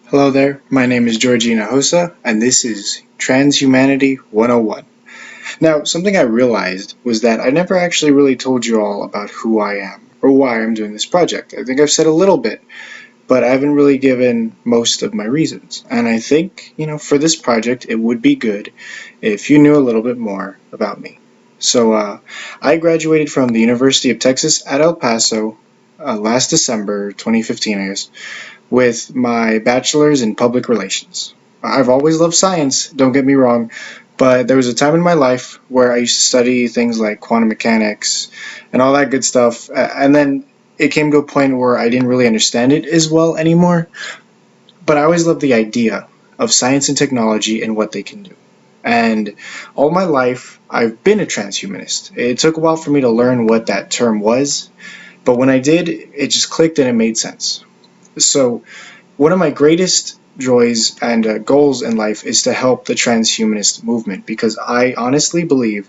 Hello there, my name is Georgina Hosa, and this is Transhumanity 101. Now, something I realized was that I never actually really told you all about who I am or why I'm doing this project. I think I've said a little bit, but I haven't really given most of my reasons. And I think, for this project, it would be good if you knew a little bit more about me. So, I graduated from the University of Texas at El Paso last December 2015, I guess, with my bachelor's in public relations. I've always loved science, don't get me wrong, but there was a time in my life where I used to study things like quantum mechanics and all that good stuff, and then it came to a point where I didn't really understand it as well anymore, but I always loved the idea of science and technology and what they can do. And all my life, I've been a transhumanist. It took a while for me to learn what that term was, but when I did, it just clicked and it made sense. So, one of my greatest joys and goals in life is to help the transhumanist movement because I honestly believe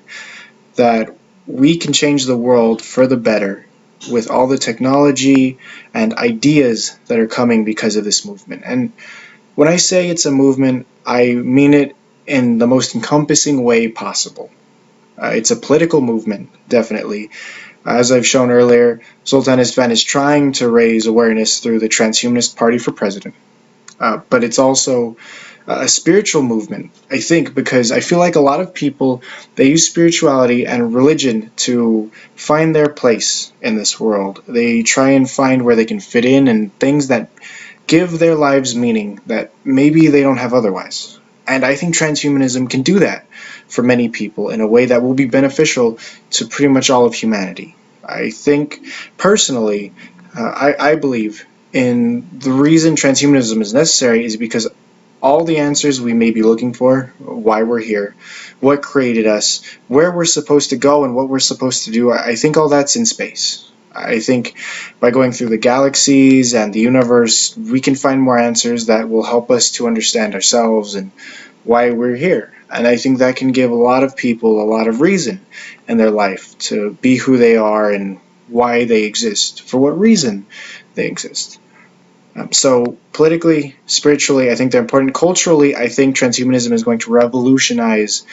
that we can change the world for the better with all the technology and ideas that are coming because of this movement. And when I say it's a movement, I mean it in the most encompassing way possible. It's a political movement, definitely. As I've shown earlier, Sultan Isfan is trying to raise awareness through the Transhumanist Party for president. But it's also a spiritual movement, I think, because I feel like a lot of people, they use spirituality and religion to find their place in this world. They try and find where they can fit in and things that give their lives meaning that maybe they don't have otherwise. And I think transhumanism can do that for many people in a way that will be beneficial to pretty much all of humanity. I think personally, I believe in the reason transhumanism is necessary is because all the answers we may be looking for, why we're here, what created us, where we're supposed to go, and what we're supposed to do, I think all that's in space. I think by going through the galaxies and the universe, we can find more answers that will help us to understand ourselves and why we're here. And I think that can give a lot of people a lot of reason in their life to be who they are and why they exist, for what reason they exist. So politically, spiritually, I think they're important. Culturally, I think transhumanism is going to revolutionize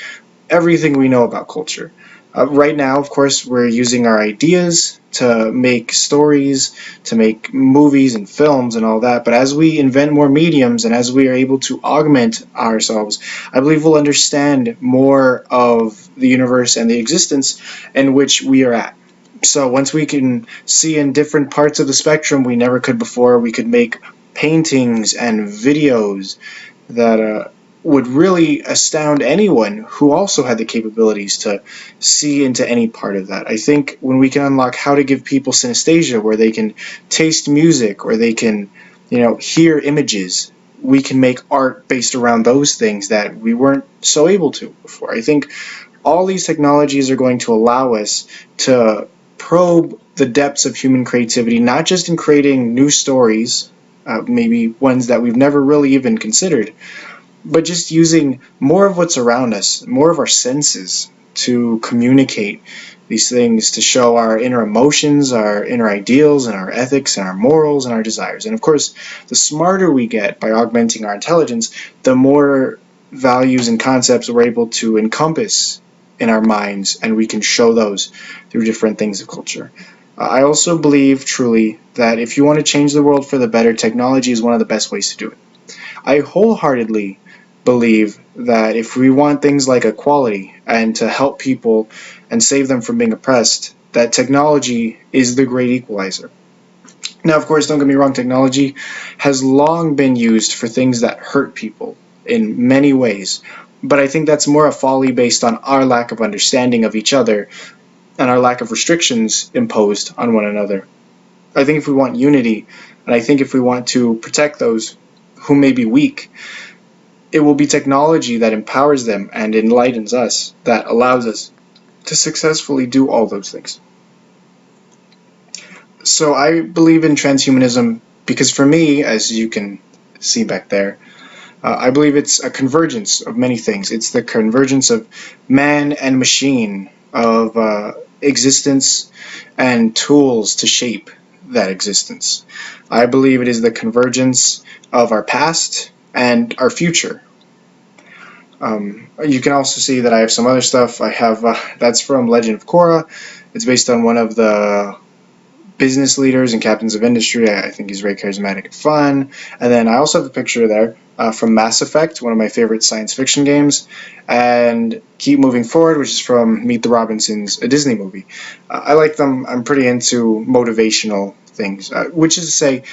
everything we know about culture. Right now, of course, we're using our ideas to make stories, to make movies and films and all that. But as we invent more mediums and as we are able to augment ourselves, I believe we'll understand more of the universe and the existence in which we are at. So once we can see in different parts of the spectrum we never could before, we could make paintings and videos that would really astound anyone who also had the capabilities to see into any part of that. I think when we can unlock how to give people synesthesia, where they can taste music or they can, hear images, we can make art based around those things that we weren't so able to before. I think all these technologies are going to allow us to probe the depths of human creativity, not just in creating new stories, maybe ones that we've never really even considered, but just using more of what's around us, more of our senses to communicate these things, to show our inner emotions, our inner ideals, and our ethics, and our morals, and our desires. And of course, the smarter we get by augmenting our intelligence, the more values and concepts we're able to encompass in our minds, and we can show those through different things of culture. I also believe truly that if you want to change the world for the better, technology is one of the best ways to do it. I wholeheartedly believe that if we want things like equality and to help people and save them from being oppressed, that technology is the great equalizer. Now, of course, don't get me wrong, technology has long been used for things that hurt people in many ways. But I think that's more a folly based on our lack of understanding of each other and our lack of restrictions imposed on one another. I think if we want unity, and I think if we want to protect those who may be weak, it will be technology that empowers them and enlightens us that allows us to successfully do all those things. So I believe in transhumanism because for me, as you can see back there, I believe it's a convergence of many things. It's the convergence of man and machine, of existence and tools to shape that existence. I believe it is the convergence of our past and our future. You can also see that I have some other stuff. I have that's from Legend of Korra. It's based on one of the business leaders and captains of industry. I think he's very charismatic and fun. And then I also have a picture there from Mass Effect, one of my favorite science fiction games, and Keep Moving Forward, which is from Meet the Robinsons, a Disney movie. I like them. I'm pretty into motivational things, which is to say,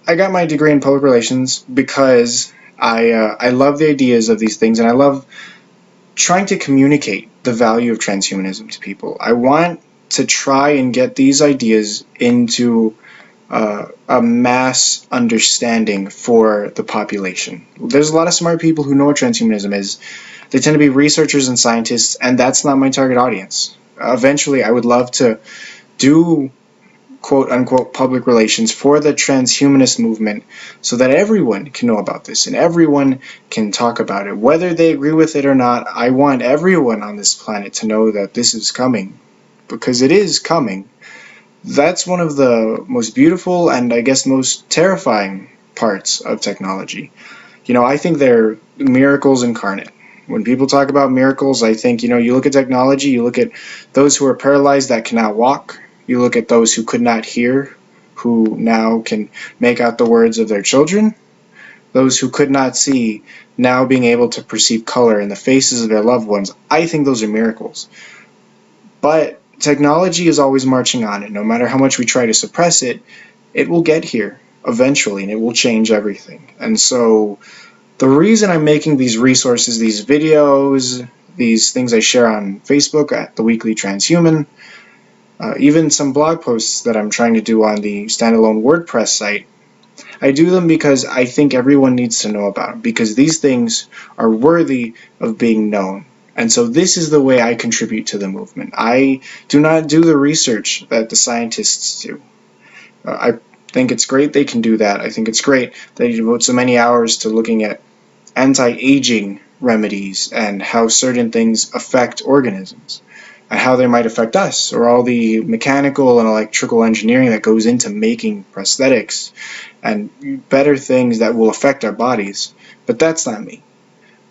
I got my degree in public relations because I love the ideas of these things, and I love trying to communicate the value of transhumanism to people. I want to try and get these ideas into a mass understanding for the population. There's a lot of smart people who know what transhumanism is. They tend to be researchers and scientists, and that's not my target audience. Eventually, I would love to do quote unquote public relations for the transhumanist movement so that everyone can know about this and everyone can talk about it. Whether they agree with it or not, I want everyone on this planet to know that this is coming, because it is coming. That's one of the most beautiful and I guess most terrifying parts of technology. I think they're miracles incarnate. When people talk about miracles, I think, you look at technology, you look at those who are paralyzed that cannot walk, you look at those who could not hear, who now can make out the words of their children, those who could not see now being able to perceive color in the faces of their loved ones. I think those are miracles. But technology is always marching on, and no matter how much we try to suppress it, it will get here eventually, and it will change everything. And so the reason I'm making these resources, these videos, these things I share on Facebook at the Weekly Transhuman, even some blog posts that I'm trying to do on the standalone WordPress site, I do them because I think everyone needs to know about them, because these things are worthy of being known. And so this is the way I contribute to the movement. I do not do the research that the scientists do. I think it's great they can do that. I think it's great that you devote so many hours to looking at anti-aging remedies and how certain things affect organisms and how they might affect us, or all the mechanical and electrical engineering that goes into making prosthetics and better things that will affect our bodies. But that's not me.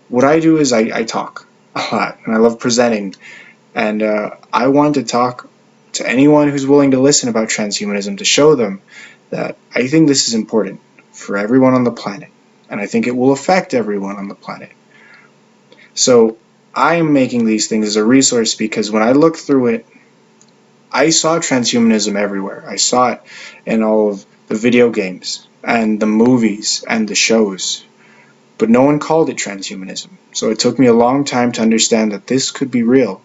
What I do is I talk a lot, and I love presenting, and I want to talk to anyone who's willing to listen about transhumanism, to show them that I think this is important for everyone on the planet, and I think it will affect everyone on the planet. So I'm making these things as a resource because when I looked through it, I saw transhumanism everywhere. I saw it in all of the video games and the movies and the shows, but no one called it transhumanism. So it took me a long time to understand that this could be real.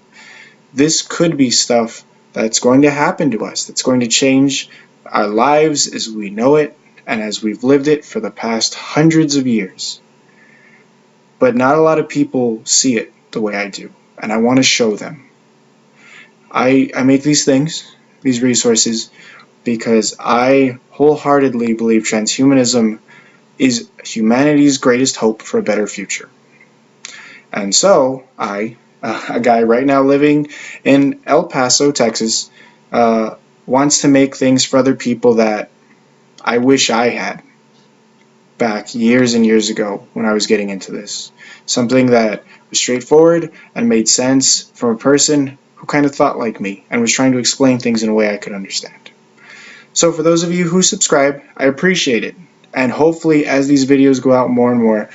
This could be stuff that's going to happen to us, that's going to change our lives as we know it and as we've lived it for the past hundreds of years. But not a lot of people see it the way I do, and I want to show them. I make these things, these resources, because I wholeheartedly believe transhumanism is humanity's greatest hope for a better future. And so I, a guy right now living in El Paso, Texas, wants to make things for other people that I wish I had back years and years ago when I was getting into this. Something that was straightforward and made sense from a person who kind of thought like me and was trying to explain things in a way I could understand. So for those of you who subscribe, I appreciate it. And hopefully as these videos go out more and more,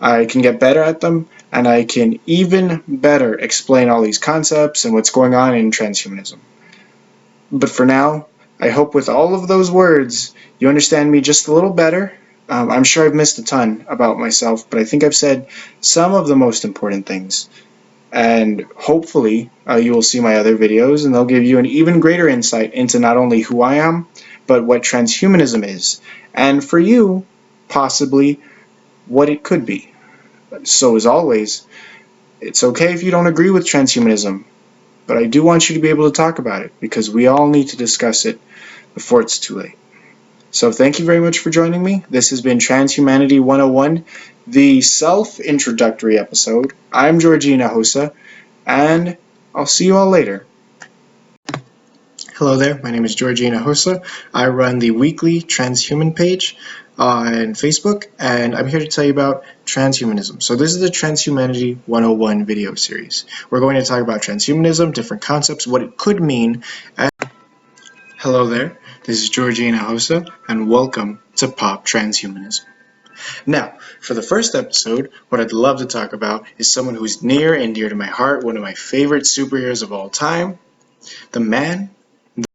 I can get better at them, and I can even better explain all these concepts and what's going on in transhumanism. But for now, I hope with all of those words, you understand me just a little better. I'm sure I've missed a ton about myself, but I think I've said some of the most important things. And hopefully, you will see my other videos, and they'll give you an even greater insight into not only who I am, but what transhumanism is. And for you, possibly, what it could be. So as always, it's okay if you don't agree with transhumanism, but I do want you to be able to talk about it, because we all need to discuss it before it's too late. So thank you very much for joining me. This has been Transhumanity 101, the self-introductory episode. I'm Georgina Hosa, and I'll see you all later. Hello there, my name is Georgina Hossa. I run the weekly Transhuman page on Facebook, and I'm here to tell you about transhumanism. So this is the Transhumanity 101 video series. We're going to talk about transhumanism, different concepts, what it could mean. Hello there, this is Georgina Hossa, and welcome to Pop Transhumanism. Now, for the first episode, what I'd love to talk about is someone who's near and dear to my heart, one of my favorite superheroes of all time, the man